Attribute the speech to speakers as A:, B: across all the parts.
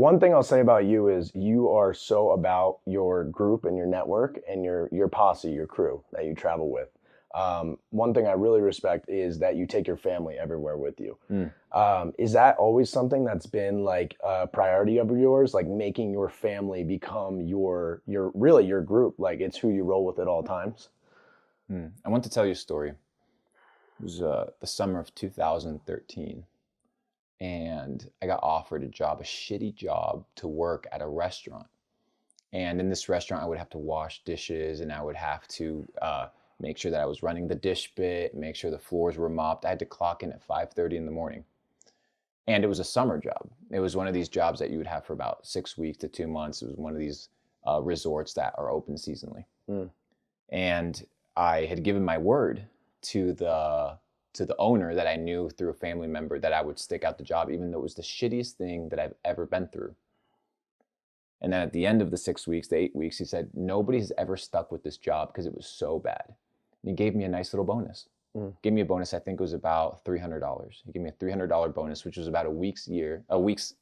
A: One thing I'll say about you is you are so about your group and your network and your posse, your crew that you travel with. One thing I really respect is that you take your family everywhere with you.
B: Mm.
A: Is that always something that's been like a priority of yours, like making your family become your really your group, like it's who you roll with at all times?
B: I want to tell you a story. It was the summer of 2013, and I got offered a shitty job to work at a restaurant. And in this restaurant, I would have to wash dishes, and I would have to make sure that I was running the dish bit, make sure the floors were mopped. I had to clock in at 5:30 in the morning. And it was a summer job. It was one of these jobs that you would have for about 6 weeks to 2 months. It was one of these resorts that are open seasonally.
A: Mm.
B: And I had given my word to the owner that I knew through a family member that I would stick out the job, even though it was the shittiest thing that I've ever been through. And then at the end of the 6 weeks, the 8 weeks, he said, nobody's ever stuck with this job because it was so bad. And he gave me a nice little bonus. Gave me a bonus, I think it was about $300. He gave me a $300 bonus, which was about a week's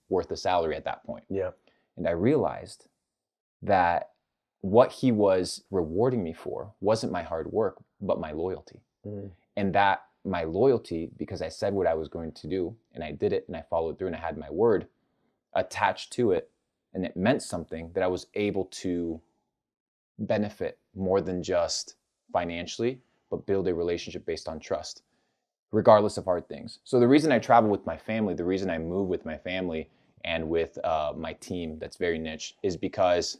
B: worth of salary at that point.
A: Yeah.
B: And I realized that what he was rewarding me for wasn't my hard work, but my loyalty. And that my loyalty, because I said what I was going to do, and I did it, and I followed through, and I had my word attached to it, and it meant something that I was able to benefit more than just financially, but build a relationship based on trust, regardless of hard things. So the reason I travel with my family, the reason I move with my family and with my team that's very niche is because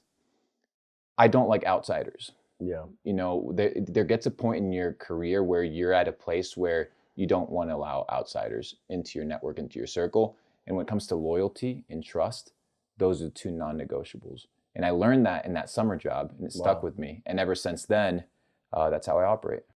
B: I don't like outsiders.
A: Yeah.
B: You know, there gets a point in your career where you're at a place where you don't want to allow outsiders into your network, into your circle. And when it comes to loyalty and trust, those are the two non-negotiables. And I learned that in that summer job, and it stuck
A: Wow.
B: with me. And ever since then, that's how I operate.